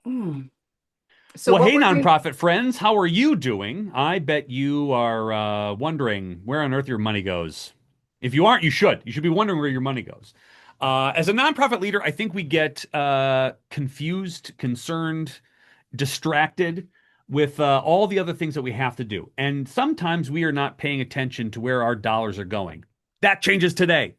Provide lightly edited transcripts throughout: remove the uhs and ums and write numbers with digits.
Mm. So Well, what hey, we're doing, nonprofit friends, how are you doing? I bet you are wondering where on earth your money goes. If you aren't, you should. You should be wondering where your money goes. As a nonprofit leader, I think we get confused, concerned, distracted with all the other things that we have to do. And sometimes we are not paying attention to where our dollars are going. That changes today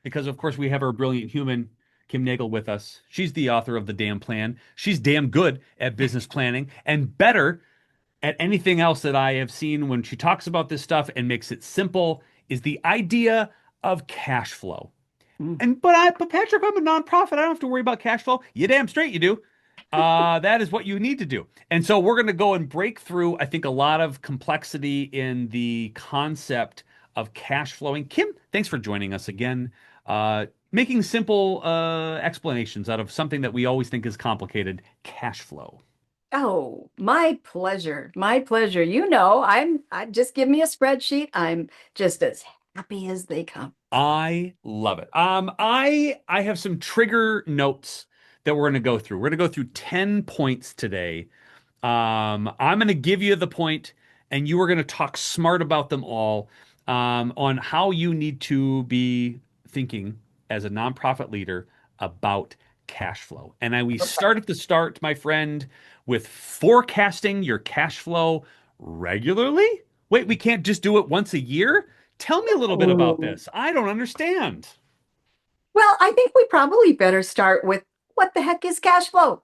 because of course we have our brilliant human Kim Nagle with us. She's the author of the damn plan. She's damn good at business planning and better at anything else that I have seen when she talks about this stuff and makes it simple is the idea of cash flow. Mm. But Patrick, I'm a nonprofit. I don't have to worry about cash flow. You damn straight you do. That is what you need to do. And so we're going to go and break through, I think, a lot of complexity in the concept of cash flowing. Kim, thanks for joining us again. Making simple explanations out of something that we always think is complicated, cash flow. Oh, my pleasure. My pleasure. I just give me a spreadsheet. I'm just as happy as they come. I love it. I have some trigger notes that we're going to go through. We're going to go through 10 points today. I'm going to give you the point, and you are going to talk smart about them all on how you need to be thinking as a nonprofit leader about cash flow. We start at the start, my friend, with forecasting your cash flow regularly. Wait, we can't just do it once a year? Tell me a little bit about Oh. this. I don't understand. Well, I think we probably better start with what the heck is cash flow?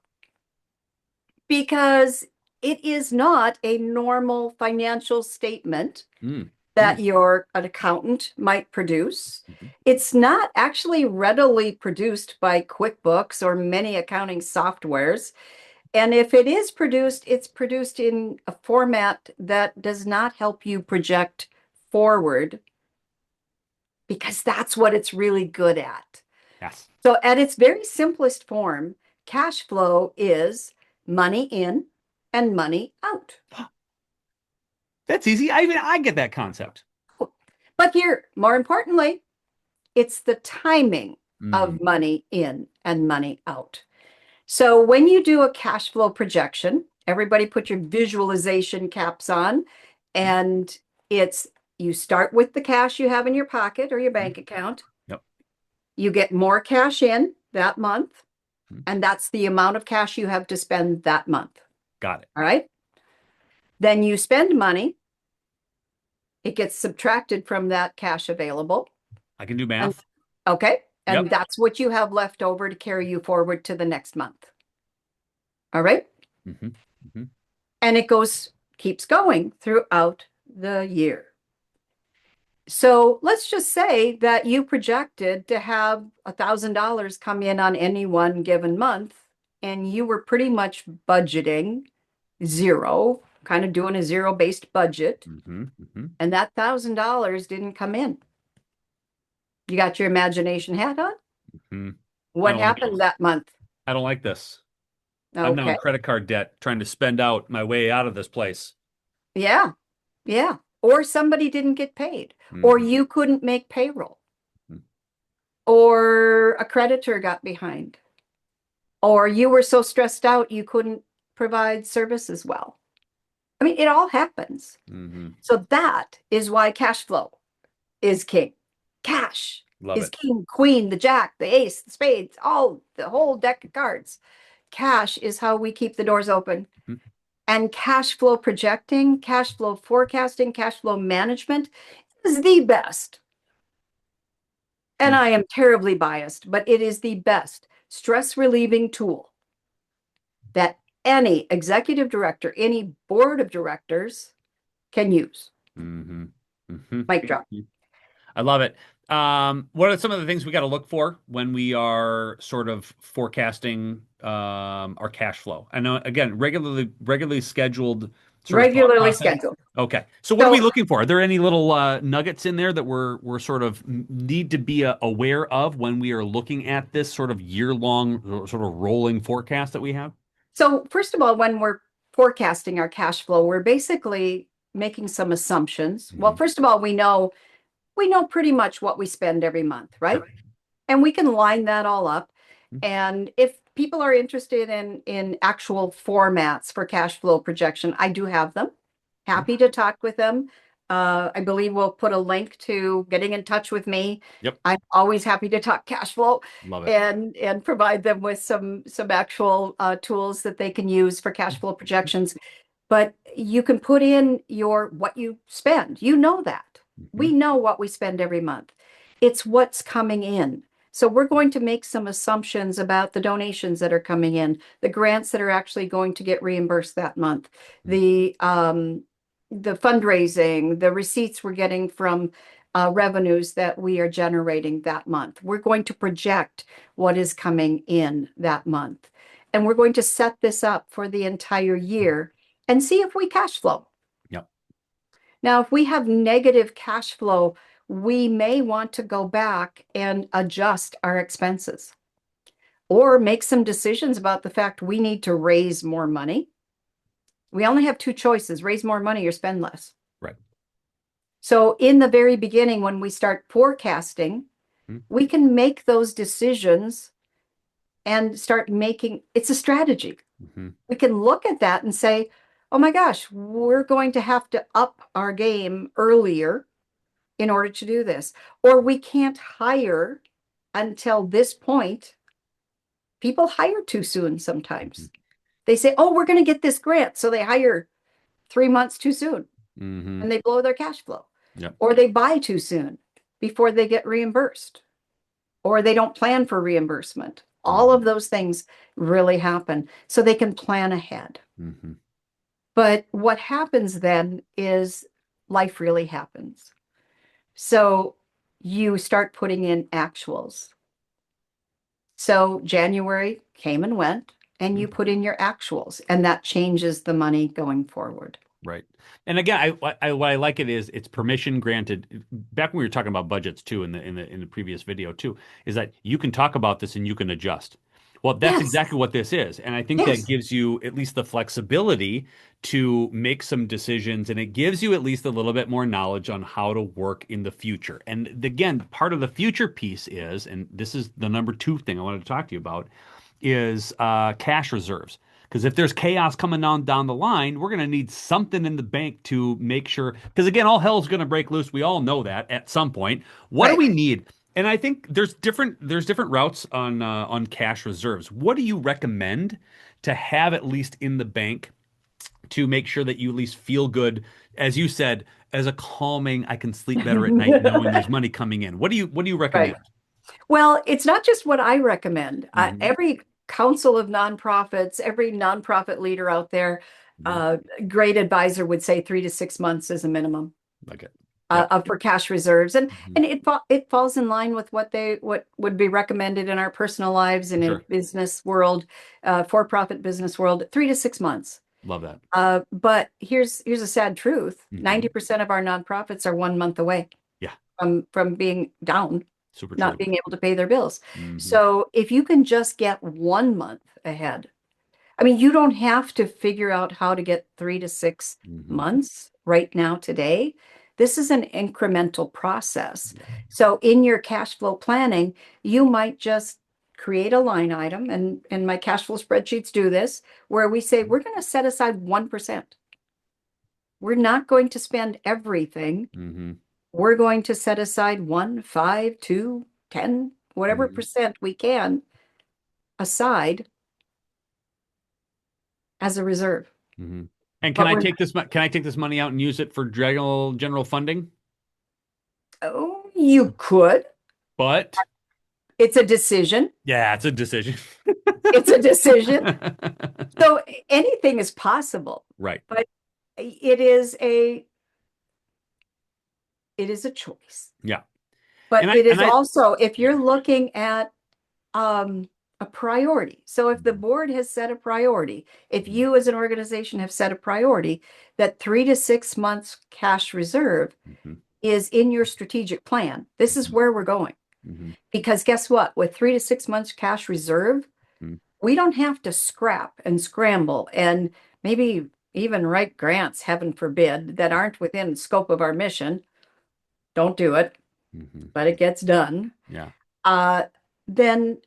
Because it is not a normal financial statement Mm, that mm, an accountant might produce. mhm. It's not actually readily produced by QuickBooks or many accounting softwares. And if it is produced, it's produced in a format that does not help you project forward because that's what it's really good at. Yes. So, at its very simplest form, cash flow is money in and money out. That's easy. I get that concept. But here, more importantly, it's the timing Mm, of money in and money out. So when you do a cash flow projection, everybody put your visualization caps on, mm, and it's you start with the cash you have in your pocket or your mm. bank account. Yep. You get more cash in that month, Mm. and that's the amount of cash you have to spend that month. Got it. All right. Then you spend money, it gets subtracted from that cash available. I can do And math. okay. And Yep. that's what you have left over to carry you forward to the next month. All right. Hmm. Hmm. And it keeps going throughout the year. So let's just say that you projected to have $1,000 come in on any one given month, and you were pretty much budgeting zero, kind of doing a zero-based budget, Hmm. Hmm. and that $1,000 didn't come in. You got your imagination hat on? Hmm. I What don't like happened this. that month? I don't like this. I'm now Okay. in credit card debt, trying to spend out my way out of this place. Yeah. Yeah. Or somebody didn't get paid, or Hmm. you couldn't make payroll, or a creditor got behind, or you were so stressed out you couldn't provide services well. I mean, it all happens. Hmm. So that is why cash flow is king. Cash Love is it. king, queen, the jack, the ace, the spades, all the whole deck of cards. Cash is how we keep the doors open. Mhm. And cash flow projecting, cash flow forecasting, cash flow management is the best. And Mm. I am terribly biased, but it is the best stress relieving tool that any executive director, any board of directors can use. Hmm. Hmm. Mic drop. I love it. What are some of the things we got to look for when we are sort of forecasting our cash flow? I know again, regularly scheduled sort of thought Regularly process. scheduled. Okay. So what are we So, looking for? Are there any little nuggets in there that we're sort of need to be aware of when we are looking at this sort of year-long sort of rolling forecast that we have? so first of all, when we're forecasting our cash flow, we're basically making some assumptions. Well, Hmm. first of all, we know pretty much what we spend every month, right? Yep. And we can line that all up. And if people are interested in actual formats for cash flow projection, I do have them. Happy to talk with them. I believe we'll put a link to getting in touch with me. Yep. I'm always happy to talk cash flow Love it. and provide them with some actual tools that they can use for cash flow projections. But you can put in your what you spend. You know that. Mhm. We know what we spend every month. It's what's coming in. So we're going to make some assumptions about the donations that are coming in, the grants that are actually going to get reimbursed that month, the fundraising, the receipts we're getting from revenues that we are generating that month. We're going to project what is coming in that month. And we're going to set this up for the entire year and see if we cash flow. Yep. Now, if we have negative cash flow, we may want to go back and adjust our expenses or make some decisions about the fact we need to raise more money. We only have two choices, raise more money or spend less. Right. So in the very beginning, when we start forecasting, Mhm. we can make those decisions and start making, it's a strategy. Mhm. We can look at that and say, oh my gosh, we're going to have to up our game earlier in order to do this. Or we can't hire until this point. People hire too soon sometimes. They say, oh, we're going to get this grant. So they hire 3 months too soon Mhm. and they blow their cash flow. Yep. Or they buy too soon before they get reimbursed. Or they don't plan for reimbursement. All of those things really happen. So they can plan ahead. Mhm. But what happens then is life really happens. So you start putting in actuals. So January came and went, and you put in your actuals, and that changes the money going forward. Right. And again, what I like it is it's permission granted. Back when we were talking about budgets too in the previous video too, is that you can talk about this and you can adjust. Well, that's Yes, exactly what this is. And I think that yes, gives you at least the flexibility to make some decisions and it gives you at least a little bit more knowledge on how to work in the future. And again, part of the future piece is, and this is the number two thing I wanted to talk to you about, is cash reserves. Because if there's chaos coming down the line, we're going to need something in the bank to make sure. Because again, all hell's going to break loose. We all know that at some point. What do right. we need? And I think there's different routes on cash reserves. What do you recommend to have at least in the bank to make sure that you at least feel good, as you said, as a calming, I can sleep better at night knowing there's money coming in. What do you recommend? Right. Well, it's not just what I recommend. Hmm. Every council of nonprofits, every nonprofit leader out there, Hmm. uh, great advisor would say 3 to 6 months is a minimum Like it. Yep. for cash reserves, and Hmm. and it falls in line with what would be recommended in our personal lives and in Sure. business world, for-profit business world. 3 to 6 months. Love that. But here's a sad truth: Hmm. 90% of our nonprofits are 1 month away Yeah. from being down, Super not true. being able to pay their bills. Hmm. So if you can just get 1 month ahead, I mean, you don't have to figure out how to get 3 to 6 Hmm. months right now today. This is an incremental process. Yeah. So in your cash flow planning, you might just create a line item, and my cash flow spreadsheets do this, where we say we're going to set aside 1%. We're not going to spend everything. Hmm. We're going to set aside 1, 5, 2, 10, whatever Hmm. percent we can aside as a reserve. Hmm. And can But I we're, take this? Can I take this money out and use it for general funding? oh, you could. But It's a decision. yeah, it's a decision. It's a decision. So anything is possible, Right. but it is a it is a choice. Yeah. But And I it and is I also, if yeah. you're looking at um, a priority. So if the board has set a priority, if Mhm. you as an organization have set a priority that 3 to 6 months cash reserve Mhm. is in your strategic plan, this is Mhm. where we're going. Mhm. Because guess what? With 3 to 6 months cash reserve, Mhm. we don't have to scrap and scramble and maybe even write grants, heaven forbid, that aren't within scope of our mission. Don't do it, Mhm. but it gets done. Yeah. Uh, then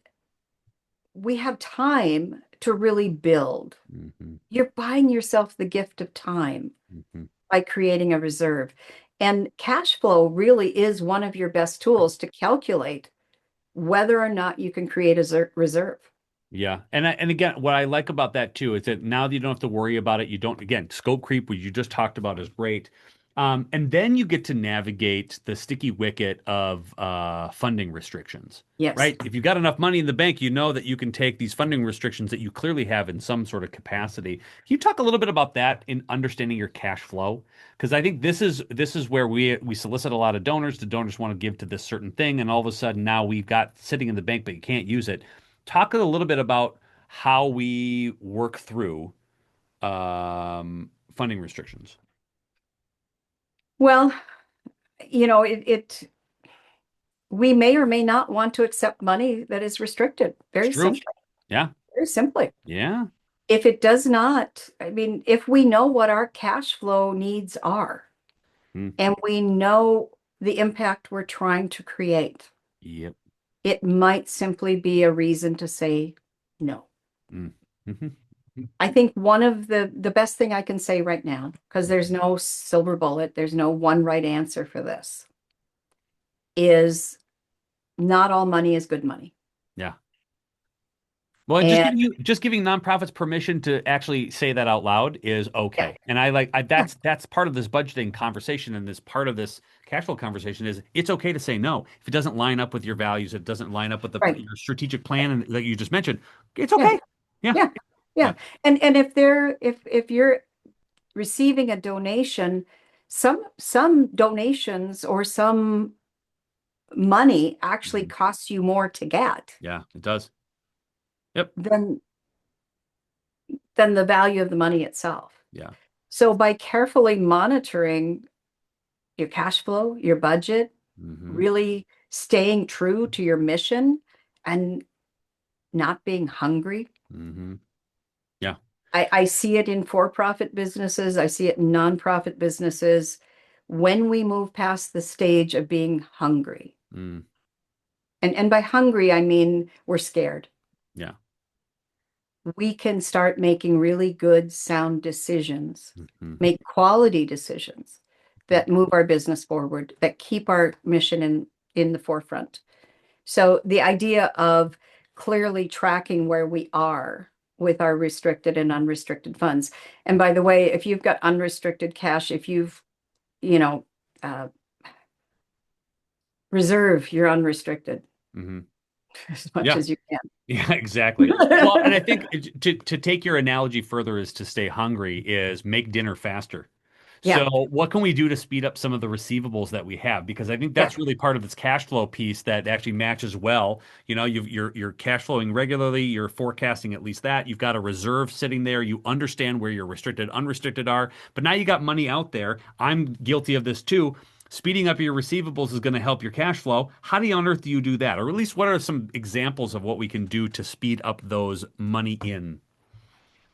we have time to really build. Hmm. You're buying yourself the gift of time Hmm. by creating a reserve. And cash flow really is one of your best tools to calculate whether or not you can create a reserve. Yeah. And again, what I like about that too is that now that you don't have to worry about it, you don't, again, scope creep, which you just talked about is great. And then you get to navigate the sticky wicket of funding restrictions, Yes. right? If you've got enough money in the bank, you know that you can take these funding restrictions that you clearly have in some sort of capacity. Can you talk a little bit about that in understanding your cash flow? Because I think this is where we solicit a lot of donors. The donors want to give to this certain thing, and all of a sudden now we've got sitting in the bank, but you can't use it. Talk a little bit about how we work through funding restrictions. Well, we may or may not want to accept money that is restricted. It's Very true. simply. Yeah. Very simply. Yeah. If it does not, I mean, if we know what our cash flow needs are Mm. and we know the impact we're trying to create, Yep. it might simply be a reason to say no. Mm. Hmm. I think one of the best thing I can say right now, because there's no silver bullet, there's no one right answer for this, is not all money is good money. Yeah. Well, and And just giving nonprofits permission to actually say that out loud is yeah, okay. And I like yeah, that's part of this budgeting conversation and this part of this cash flow conversation is it's okay to say no. If it doesn't line up with your values, it doesn't line up with right. your strategic plan and, that you just mentioned, it's Yeah, okay. Yeah. yeah, Yeah. yeah. And if you're receiving a donation, some donations or some money actually Mhm. costs you more to get Yeah, it does. Yep. than the value of the money itself. Yeah. So by carefully monitoring your cash flow, your budget, Hmm. really staying true to your mission and not being hungry. Hmm. Yeah. I see it in for-profit businesses. I see it in nonprofit businesses. When we move past the stage of being hungry, Mm. and by hungry, I mean we're scared. Yeah. We can start making really good, sound decisions, Hmm. make quality decisions that move our business forward, that keep our mission in the forefront. So the idea of clearly tracking where we are with our restricted and unrestricted funds. And by the way, if you've got unrestricted cash, if you've, you know, uh, reserve your unrestricted Hmm. as much Yeah. as you Yeah, exactly. Well, and I can. think to take your analogy further is to stay hungry is make dinner faster. Yeah, So what can we do to speed up some of the receivables that we have? Because I think yeah, that's really part of this cash flow piece that actually matches well. You know, you're cash flowing regularly, you're forecasting at least that. You've got a reserve sitting there. You understand where your restricted, unrestricted are, but now you got money out there. I'm guilty of this too. Speeding up your receivables is going to help your cash flow. How on earth do you do that? Or at least what are some examples of what we can do to speed up those money in?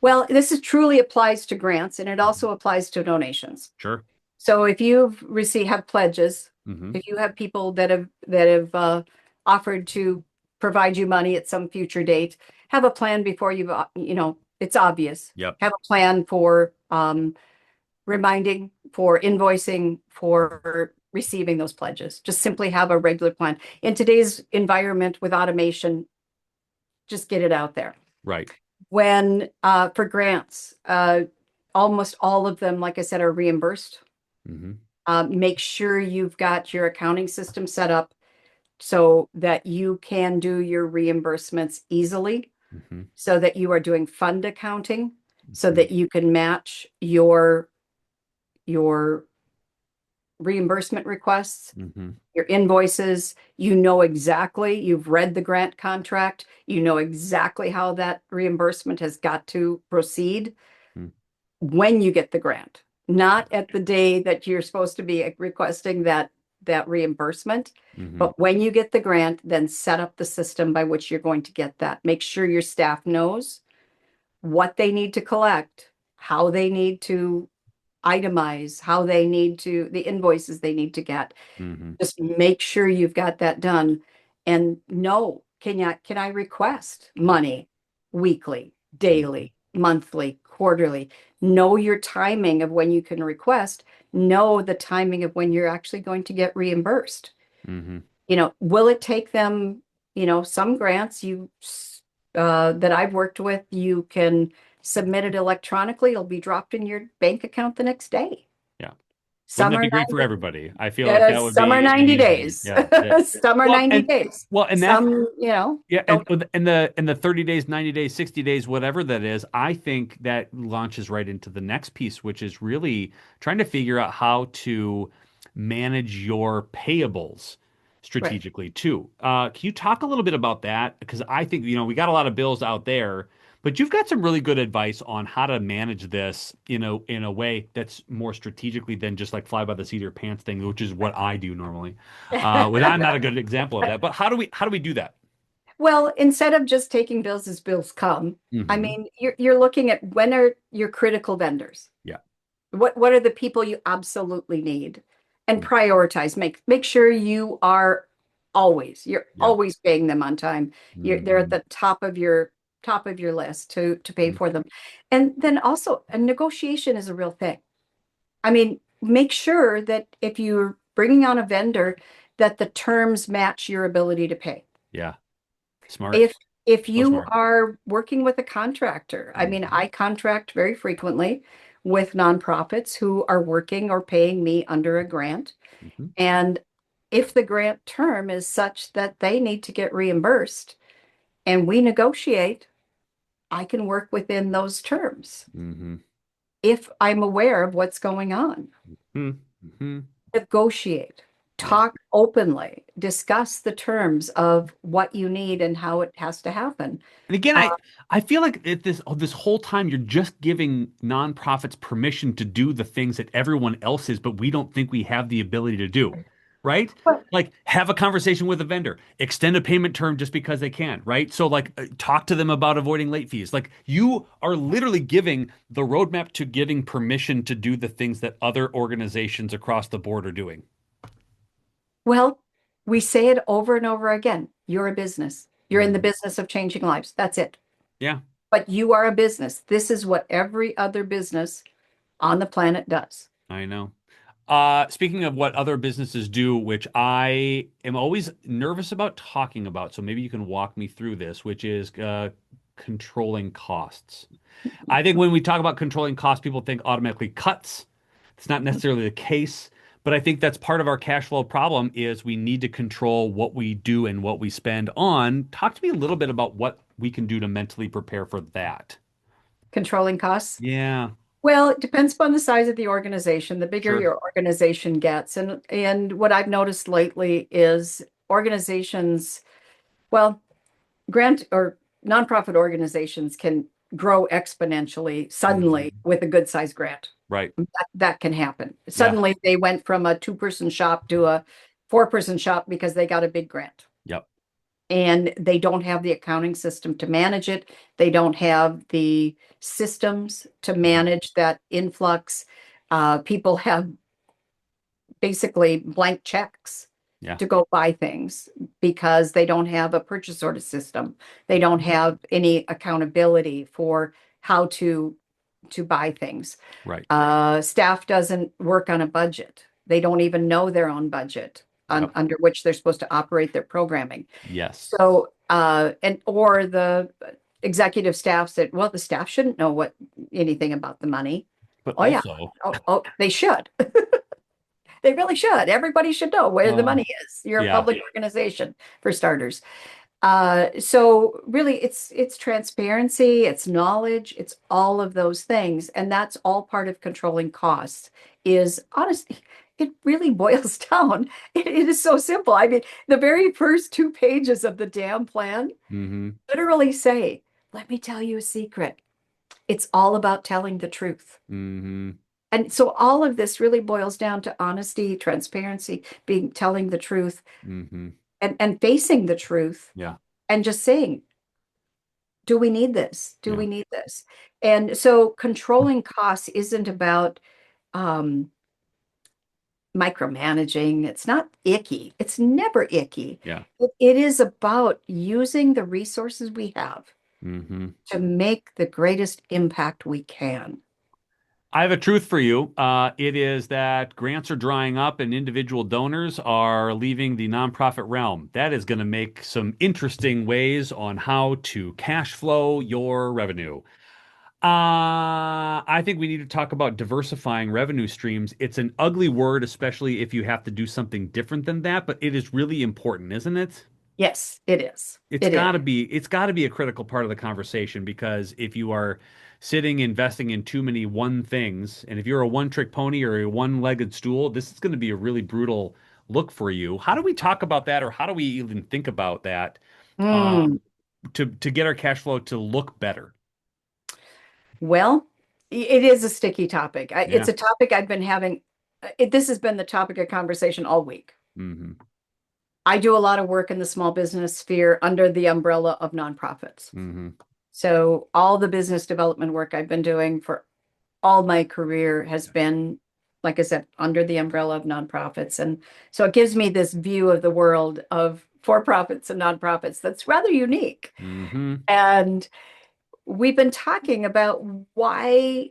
well, this is truly applies to grants and it also applies to donations. Sure. So if you've received have pledges, Hmm. if you have people that have offered to provide you money at some future date, have a plan before it's obvious. Yep. Have a plan for reminding, for invoicing, for receiving those pledges. Just simply have a regular plan. In today's environment with automation, just get it out there. Right. When for grants, almost all of them, like I said, are reimbursed. Hmm. Make sure you've got your accounting system set up so that you can do your reimbursements easily, Hmm. so that you are doing fund accounting, so Hmm. that you can match your reimbursement requests, Hmm. your invoices. You know exactly, you've read the grant contract, you know exactly how that reimbursement has got to proceed when you get the grant, not at the day that you're supposed to be requesting that reimbursement. Hmm. But when you get the grant, then set up the system by which you're going to get that. Make sure your staff knows what they need to collect, how they need to itemize, how they need to, the invoices they need to get. Hmm. Just make sure you've got that done and know can I request money weekly, daily, monthly, quarterly? Know your timing of when you can request, know the timing of when you're actually going to get reimbursed. Mm-hmm. Will it take them, some grants that I've worked with, you can submit it electronically. It'll be dropped in your bank account the next day. Yeah. Wouldn't Some that are be great for 90, everybody? I feel like that would some are be 90 amazing. days. Yeah. Some are Well, 90 days. and that's Some, yeah, don't. and the 30 days, 90 days, 60 days, whatever that is, I think that launches right into the next piece, which is really trying to figure out how to manage your payables Right. strategically too. Can you talk a little bit about that? Because I think, we got a lot of bills out there, but you've got some really good advice on how to manage this, in a way that's more strategically than just like fly by the seat of your pants thing, which is what I do normally. When I'm not a good example of that. But how do we do that? Well, instead of just taking bills as bills come, I Hmm. mean, you're looking at when are your critical vendors? Yeah. What are the people you absolutely need? And prioritize. Make sure you're Yeah. always paying them on time. They're at Hmm. the top of your list to pay Hmm. for them. And then also a negotiation is a real thing. I mean, make sure that if you're bringing on a vendor, that the terms match your ability to pay. Yeah. Smart. If if So you smart. are working with a contractor, I mean, Hmm. I contract very frequently with nonprofits who are working or paying me under a grant. Hmm. And if the grant term is such that they need to get reimbursed and we negotiate, I can work within those terms Hmm. if I'm aware of what's going on. Hmm. Hmm. Negotiate, Yeah. talk openly, discuss the terms of what you need and how it has to happen. And again, Uh, I feel like this whole time you're just giving nonprofits permission to do the things that everyone else is, but we don't think we have the ability to do, right? but Like have a conversation with a vendor, extend a payment term just because they can, right? So like talk to them about avoiding late fees. Like you are literally giving the roadmap to giving permission to do the things that other organizations across the board are doing. Well, we say it over and over again. You're a business. You're in the Mhm. business of changing lives. That's it. Yeah, But you are a business. This is what every other business on the planet does. I know. Speaking of what other businesses do, which I am always nervous about talking about, so maybe you can walk me through this, which is controlling costs. I think when we talk about controlling costs, people think automatically cuts. It's not necessarily the case, but I think that's part of our cash flow problem is we need to control what we do and what we spend on. Talk to me a little bit about what we can do to mentally prepare for that. Controlling costs. Yeah, Well, it depends upon the size of the organization. The bigger sure. your organization gets, and what I've noticed lately is organizations, well, grant or nonprofit organizations can grow exponentially suddenly Mhm. with a good sized grant. Right. That can happen. Yeah. Suddenly they went from a two-person shop to a four-person shop because they got a big grant. Yep. And they don't have the accounting system to manage it. They don't have the systems to manage that influx. People have basically blank checks Yeah. to go buy things because they don't have a purchase order system. They don't have any accountability for how to buy things. Right. Staff doesn't work on a budget. They don't even know their own budget Yep. under which they're supposed to operate their programming. Yes. So, or the executive staff said, well, the staff shouldn't know anything about the money. But Oh yeah. also, Oh, they should. They really should. Everybody should know where the uh, money is. You're a yeah. public organization for starters. So really it's transparency, it's knowledge, it's all of those things. And that's all part of controlling costs is honestly, it really boils down. It is so simple. I mean, the very first 2 pages of the damn plan Hmm. literally say, let me tell you a secret. It's all about telling the truth. Hmm. And so all of this really boils down to honesty, transparency, telling the truth Hmm. and facing the truth Yeah. and just saying, do we need this? Do Yeah. we need this? And so controlling costs isn't about um, micromanaging. It's not icky. It's never icky. Yeah. It is about using the resources we have Hmm. to make the greatest impact we can. I have a truth for you. It is that grants are drying up and individual donors are leaving the nonprofit realm. That is going to make some interesting ways on how to cash flow your revenue. I think we need to talk about diversifying revenue streams. It's an ugly word, especially if you have to do something different than that, but it is really important, isn't it? Yes, it is. It is. It's got to be a critical part of the conversation because if you are sitting investing in too many one things, and if you're a one-trick pony or a one-legged stool, this is going to be a really brutal look for you. How do we talk about that, or how do we even think about that Mm. to get our cash flow to look better? Well, it is a sticky topic. It's Yeah. a topic I've been having. This has been the topic of conversation all week. Hmm. I do a lot of work in the small business sphere under the umbrella of nonprofits. Hmm. So all the business development work I've been doing for all my career has been, like I said, under the umbrella of nonprofits. And so it gives me this view of the world of for-profits and nonprofits that's rather unique. Hmm. And we've been talking about why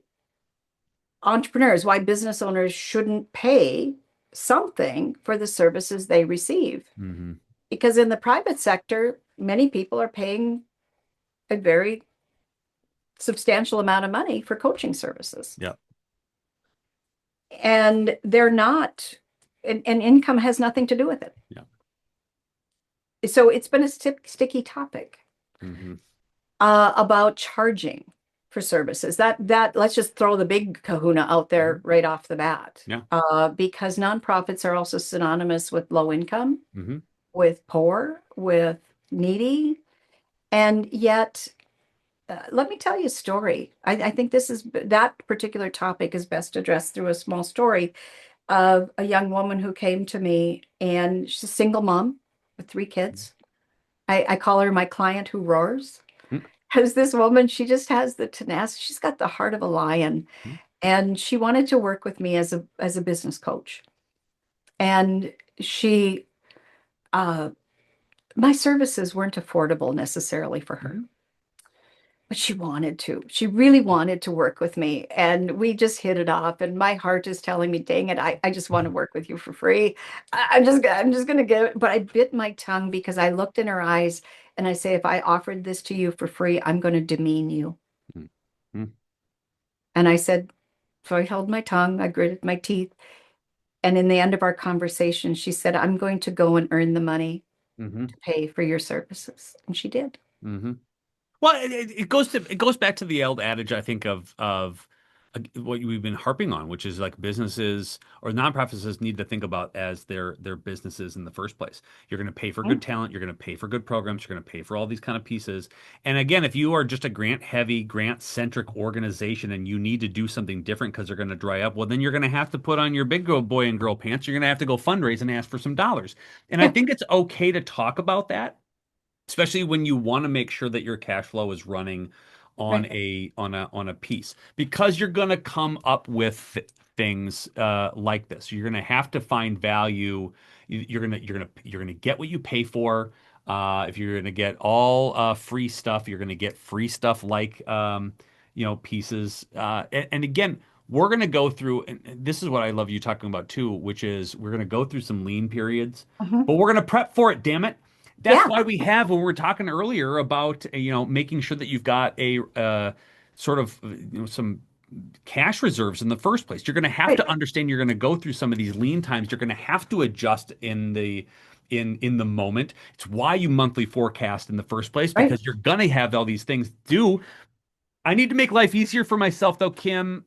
entrepreneurs, why business owners shouldn't pay something for the services they receive. Hmm. Because in the private sector, many people are paying a very substantial amount of money for coaching services. Yeah. And they're not, and income has nothing to do with it. Yeah. So it's been a sticky topic Hmm. about charging for services. That let's just throw the big kahuna out there right off the bat. Yeah. Because nonprofits are also synonymous with low income, Hmm. with poor, with needy, and yet let me tell you a story. I think that particular topic is best addressed through a small story of a young woman who came to me, and she's a single mom with three kids. I call her my client who roars. Because this woman, she just has the tenacity. She's got the heart of a lion, and she wanted to work with me as a business coach. And she, uh, my services weren't affordable necessarily for her. But she wanted to. She really wanted to work with me. And we just hit it off. And my heart is telling me, dang it, I just want to work with you for free. I'm just gonna get it. But I bit my tongue because I looked in her eyes and I say, if I offered this to you for free, I'm gonna demean you. And I said, so I held my tongue, I gritted my teeth. And in the end of our conversation, she said, I'm going to go and earn the money Hmm. to pay for your services. And she did. Hmm. Well, it goes back to the old adage, I think, of what we've been harping on, which is like businesses or nonprofits need to think about as their businesses in the first place. You're going to pay for good talent, you're going to pay for good programs, you're going to pay for all these kind of pieces. And again, if you are just a grant heavy, grant centric organization and you need to do something different because they're going to dry up, well, then you're going to have to put on your big girl boy and girl pants. You're going to have to go fundraise and ask for some dollars. And I Yeah, think it's okay to talk about that, especially when you want to make sure that your cash flow is running on right. a piece, because you're going to come up with things like this. You're going to have to find value. You're going to get what you pay for. If you're going to get all free stuff, you're going to get free stuff like pieces. And again, we're going to go through, and this is what I love you talking about too, which is we're going to go through some lean periods, Mhm. but we're going to prep for it. Damn it. That's Yeah, why we have, when we were talking earlier about, making sure that you've got a sort of, some cash reserves in the first place. You're going to have right, to understand you're going to go through some of these lean times. You're going to have to adjust in the moment. It's why you monthly forecast in the first place, right. because you're going to have all these things due. I need to make life easier for myself though, Kim.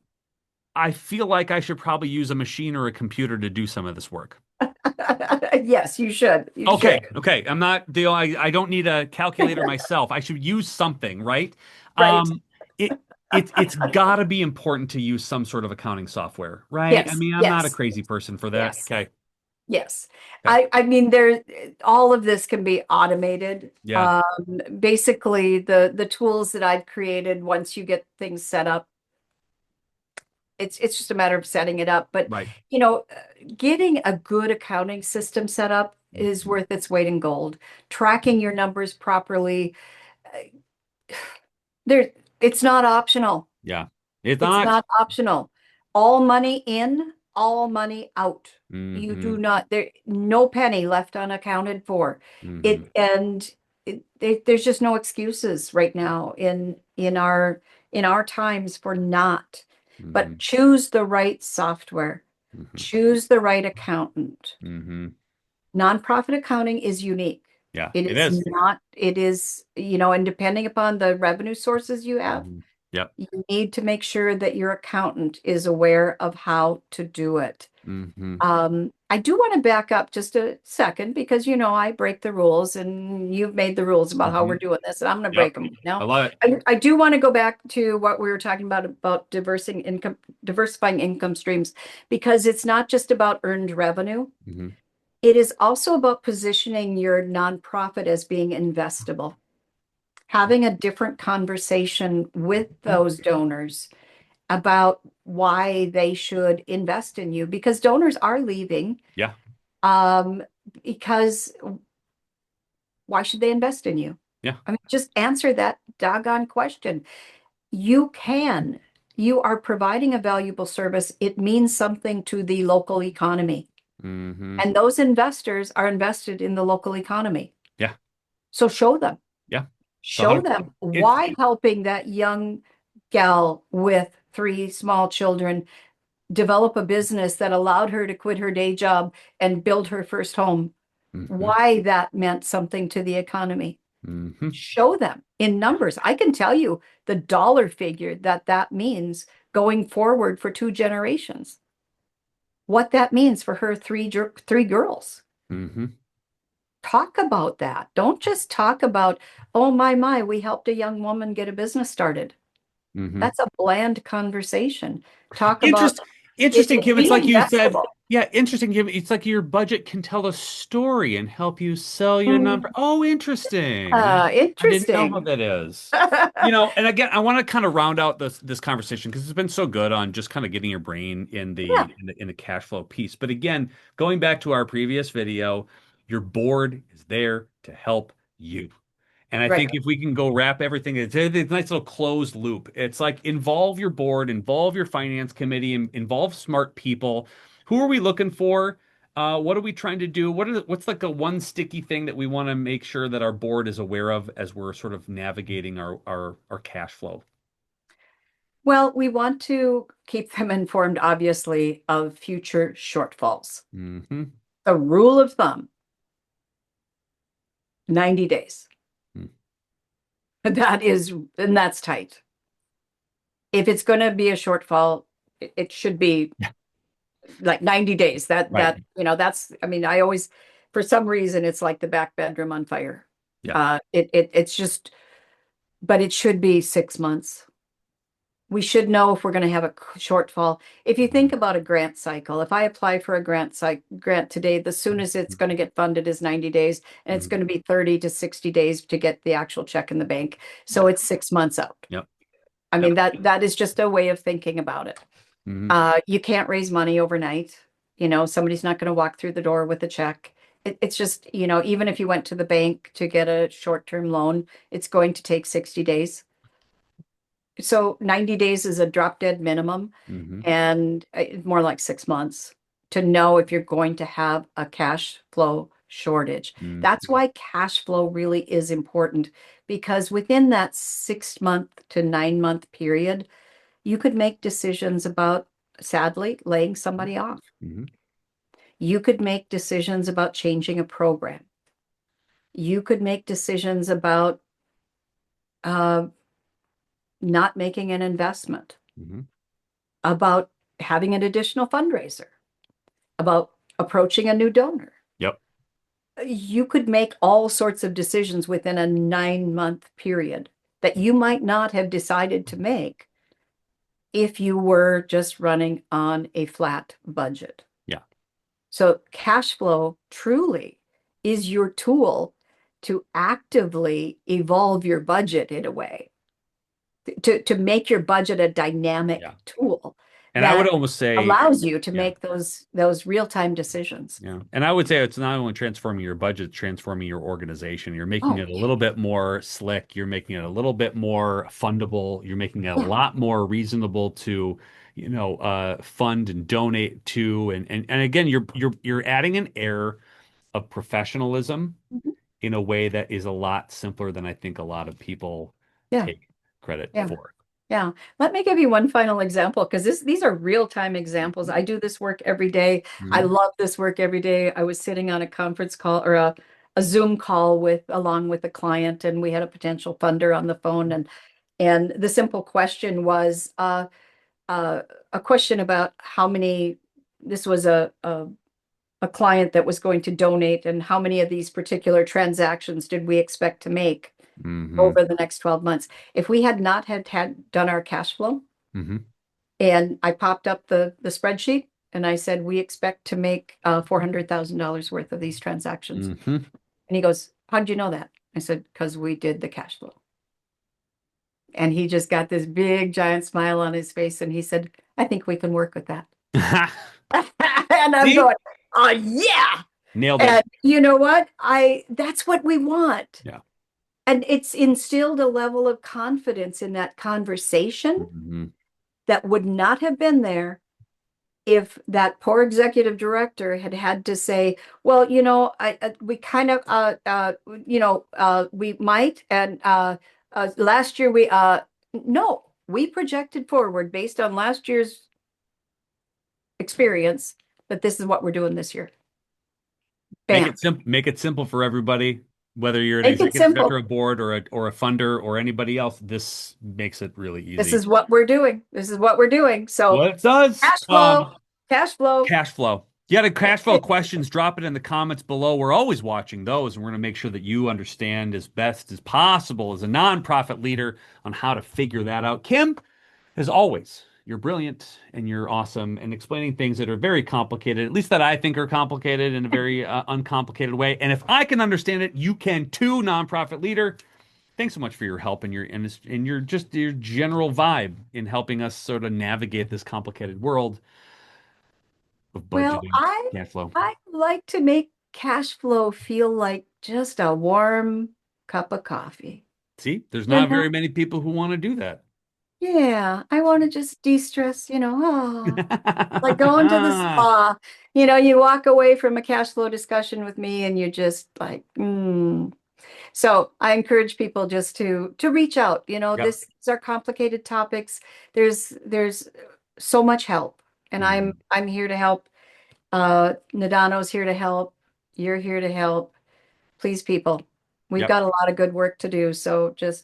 I feel like I should probably use a machine or a computer to do some of this work. Yes, you should. You should. Okay, okay. I'm not deal. I don't need a calculator myself. I should use something, right? Right. Um, it it's got to be important to use some sort of accounting software, right? I Yes, mean, I'm not a yes, crazy person for that. yes, Okay, yes. okay, I mean, all of this can be automated. yeah, Basically, the tools that I've created, once you get things set up, It's just a matter of setting it up. But, Right. you know, getting a good accounting system set up is Mhm. worth its weight in gold. Tracking your numbers properly, there, it's not optional. Yeah. It's It's not. not optional. All money in, all money out. You Hmm. do not, there, no penny left unaccounted for. Hmm. There's just no excuses right now in our times for not. But Hmm. choose the right software, Hmm. choose the right accountant. Hmm. Nonprofit accounting is unique. Yeah, It it is is. not, it is, you know, and depending upon the revenue sources you have, Hmm. Yep. you need to make sure that your accountant is aware of how to do it. Hmm. I do want to back up just a second because you know I break the rules and you've made the rules about how Hmm. we're doing this, and I'm going to Yep. break them I now. love it. I do want to go back to what we were talking about diversifying income streams, because it's not just about earned revenue. Hmm. It is also about positioning your nonprofit as being investable, having a different conversation with those donors about why they should invest in you, because donors are leaving. Yeah. Um, because why should they invest in you? Yeah. I mean, just answer that doggone question. You can. You are providing a valuable service. It means something to the local economy. Hmm. And those investors are invested in the local economy. Yeah. So show them. Yeah. So Show 100%. them why helping that young gal with three small children develop a business that allowed her to quit her day job and build her first home, Hmm. why that meant something to the economy. Hmm. Show them in numbers. I can tell you the dollar figure that that means going forward for two generations, what that means for her three girls. Hmm. Talk about that. Don't just talk about, oh my, we helped a young woman get a business started. Hmm. That's a bland conversation. Talk about Interest, interesting, it Kim. It's being like you said. investable. Yeah, interesting, Kim. It's like your budget can tell a story and help you sell your number. Mm, Oh, interesting. I didn't know how interesting. that is. You know, and again, I want to kind of round out this conversation because it's been so good on just kind of getting your brain in Yeah, the cash flow piece. But again, going back to our previous video, your board is there to help you. And I right. think if we can go wrap everything, it's a nice little closed loop. It's like involve your board, involve your finance committee, involve smart people. Who are we looking for? What are we trying to do? What's like a one sticky thing that we want to make sure that our board is aware of as we're sort of navigating our cash flow? Well, we want to keep them informed, obviously, of future shortfalls. Hmm. The rule of thumb, 90 days. That is, and that's tight. If it's going to be a shortfall, it should be Yeah. like 90 days. Right. You know, that's, I mean, I always, for some reason, it's like the back bedroom on fire. Yeah. It's just, but it should be 6 months. We should know if we're going to have a shortfall. If you think about a grant cycle, if I apply for a grant today, the soonest it's going to get funded is 90 days, and it's Mhm. going to be 30 to 60 days to get the actual check in the bank. So Yeah. it's 6 months out. Yep. I Yep. mean, that is just a way of thinking about it. Hmm. You can't raise money overnight. You know, somebody's not going to walk through the door with a check. It's just, you know, even if you went to the bank to get a short-term loan, it's going to take 60 days. So 90 days is a drop dead minimum, Hmm. and more like 6 months to know if you're going to have a cash flow shortage. That's Hmm. why cash flow really is important, because within that 6 month to 9 month period, you could make decisions about, sadly, laying somebody off. Hmm. You could make decisions about changing a program. You could make decisions about uh, not making an investment, Hmm. about having an additional fundraiser, about approaching a new donor. Yep. You could make all sorts of decisions within a 9 month period that you might not have decided to make if you were just running on a flat budget. Yeah. So cash flow truly is your tool to actively evolve your budget in a way, to make your budget a dynamic Yeah. tool. And I would that almost say, allows you to yeah. make those real-time decisions. Yeah. And I would say it's not only transforming your budget, it's transforming your organization. You're making Oh, it a little bit more slick. You're making it a little bit more fundable. You're making it a yeah. lot more reasonable to, fund and donate to. And again, you're adding an air of professionalism Mhm. in a way that is a lot simpler than I think a lot of people Yeah. take credit Yeah. for. Yeah. Let me give you one final example because these are real-time examples. I do this work every day. I Mhm. love this work every day. I was sitting on a conference call or a Zoom call along with a client, and we had a potential funder on the phone. And the simple question was uh, a question about how many, this was a client that was going to donate, and how many of these particular transactions did we expect to make Hmm. over the next 12 months. If we had not had done our cash flow, Hmm. and I popped up the spreadsheet and I said, we expect to make $400,000 worth of these transactions. Hmm. And he goes, how did you know that? I said, because we did the cash flow. And he just got this big giant smile on his face and he said, I think we can work with that. And I'm See? going, oh yeah. Nailed it. And you know what? That's what we want. Yeah. And it's instilled a level of confidence in that conversation Hmm. that would not have been there if that poor executive director had had to say, well, we kind of, we might, and last year no, we projected forward based on last year's experience that this is what we're doing this year. Bam. Make it simple for everybody, whether you're an Make it executive director simple. of board or a funder or anybody else. This makes it really This easy. is what we're doing. This is what we're doing. So What it does, cash flow, cash flow. cash flow. If you had a cash flow questions, drop it in the comments below. We're always watching those, and we're going to make sure that you understand as best as possible as a nonprofit leader on how to figure that out. Kim, as always, you're brilliant and you're awesome and explaining things that are very complicated, at least that I think are complicated in a very uncomplicated way. And if I can understand it, you can too, nonprofit leader. Thanks so much for your help and your just your general vibe in helping us sort of navigate this complicated world of Well, budgeting, I cash flow. I like to make cash flow feel like just a warm cup of coffee. See, there's You not know? very many people who want to do that. Yeah, I want to just de-stress, like going to the spa. You walk away from a cash flow discussion with me and you're just like, mm. So I encourage people just to reach out. Yep. These are complicated topics. There's so much help, and I'm Mhm. I'm here to help. Nadano's here to help. You're here to help. Please, people, we've Yep. got a lot of good work to do. So just